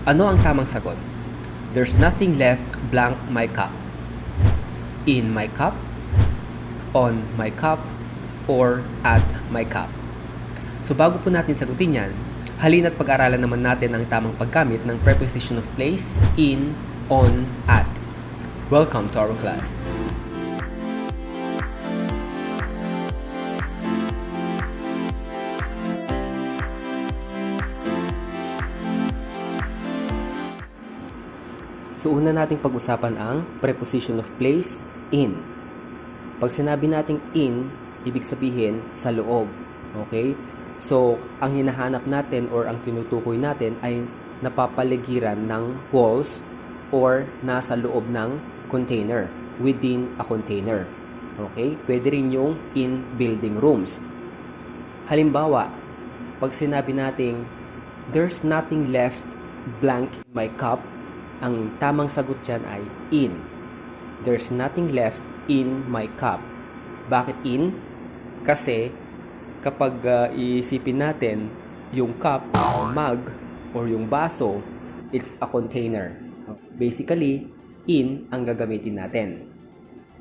Ano ang tamang sagot? There's nothing left blank my cup. In my cup, on my cup, or at my cup. So bago po natin sagutin yan, halina't pag-aralan naman natin ang tamang paggamit ng preposition of place, in, on, at. Welcome to our class. So una nating pag-usapan ang preposition of place, in. Pag sinabi nating in, ibig sabihin sa loob. Okay? So, ang hinahanap natin or ang tinutukoy natin ay napapaligiran ng walls or nasa loob ng container, within a container. Okay? Pwede rin yung in building rooms. Halimbawa, pag sinabi nating there's nothing left blank in my cup, ang tamang sagot dyan ay in. There's nothing left in my cup. Bakit in? Kasi kapag iisipin natin yung cup, mug, or yung baso, it's a container. Basically, in ang gagamitin natin.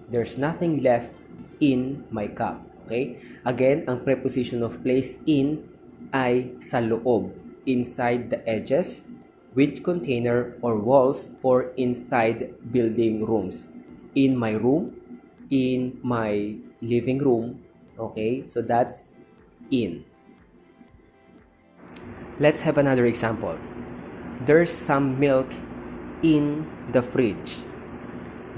There's nothing left in my cup. Okay? Again, ang preposition of place in ay sa loob, inside the edges, with container or walls, or inside building rooms. In my room, in my living room. Okay, so that's in. Let's have another example. There's some milk in the fridge.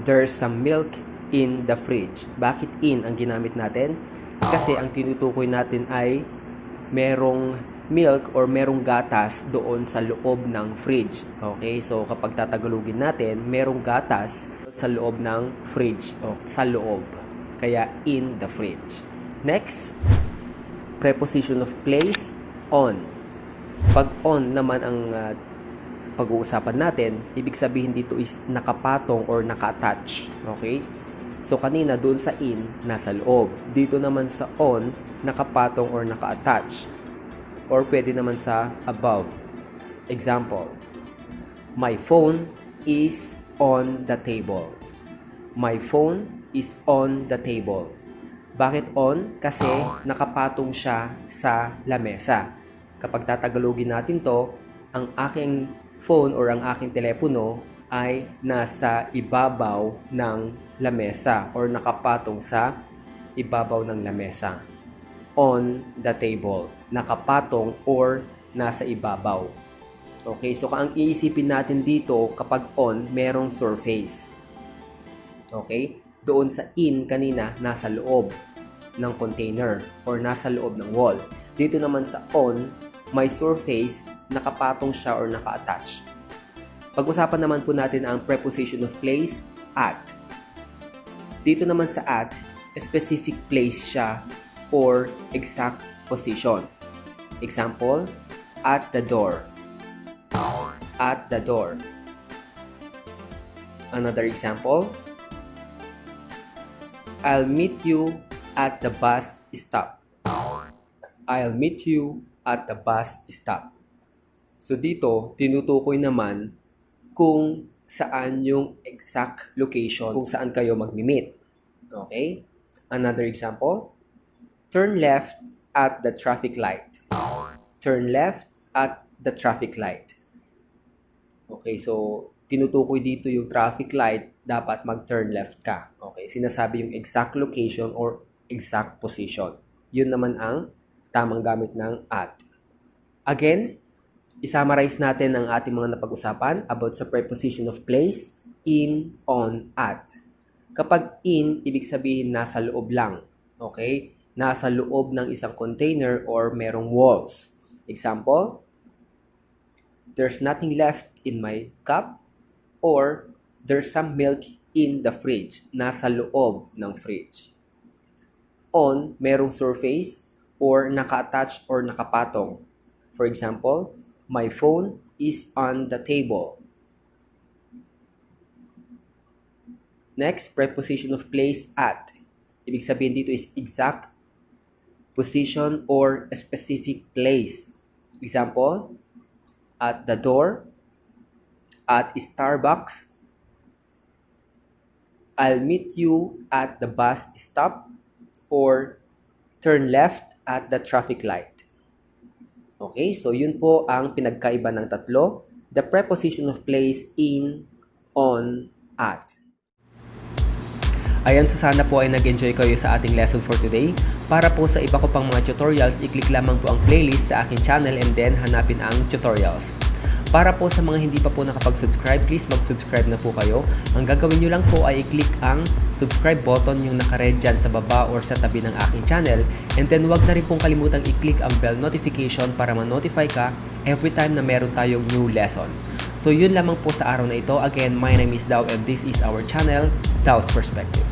There's some milk in the fridge. Bakit in ang ginamit natin? Kasi ang tinutukoy natin ay merong milk or merong gatas doon sa loob ng fridge. Okay, so kapag tatagalogin natin, merong gatas sa loob ng fridge o sa loob. Kaya in the fridge. Next, preposition of place, on. Pag on naman ang pag-uusapan natin, ibig sabihin dito is nakapatong or naka-attach. Okay? So kanina doon sa in, nasa loob. Dito naman sa on, nakapatong or naka-attach. Or pwede naman sa above. Example, my phone is on the table. My phone is on the table. Bakit on? Kasi nakapatong siya sa lamesa. Kapag tatagalogin natin to, ang aking phone or ang aking telepono ay nasa ibabaw ng lamesa or nakapatong sa ibabaw ng lamesa. On the table. Nakapatong or nasa ibabaw. Okay, so ang iisipin natin dito kapag on, merong surface. Okay? Doon sa in kanina, nasa loob ng container or nasa loob ng wall. Dito naman sa on, may surface, nakapatong siya or naka-attach. Pag-usapan naman po natin ang preposition of place, at. Dito naman sa at, specific place siya or exact position. Example, at the door. At the door. Another example, I'll meet you at the bus stop. I'll meet you at the bus stop. So dito, tinutukoy naman kung saan yung exact location kung saan kayo magmi-meet. Okay? Another example, turn left at the traffic light. Turn left at the traffic light. Okay, so tinutukoy dito yung traffic light, dapat mag-turn left ka. Okay, sinasabi yung exact location or exact position. Yun naman ang tamang gamit ng at. Again, isummarize natin ang ating mga napag-usapan about sa preposition of place, in, on, at. Kapag in, ibig sabihin nasa loob lang. Okay? Nasa loob ng isang container or merong walls. Example, there's nothing left in my cup, or there's some milk in the fridge. Nasa loob ng fridge. On, merong surface or naka-attach or nakapatong. For example, my phone is on the table. Next, preposition of place, at. Ibig sabihin dito is exact position or a specific place. Example, at the door, at Starbucks. I'll meet you at the bus stop, or turn left at the traffic light. Okay, so yun po ang pinagkaiba ng tatlo. The preposition of place, in, on, at. Ayan, so sana po ay nag-enjoy kayo sa ating lesson for today. Para po sa iba ko pang mga tutorials, i-click lamang po ang playlist sa aking channel and then hanapin ang tutorials. Para po sa mga hindi pa po nakapag-subscribe, please mag-subscribe na po kayo. Ang gagawin nyo lang po ay i-click ang subscribe button yung naka-red dyan sa baba or sa tabi ng aking channel. And then wag na rin pong kalimutang i-click ang bell notification para ma-notify ka every time na meron tayong new lesson. So yun lamang po sa araw na ito. Again, my name is Dao and this is our channel, Dao's Perspective.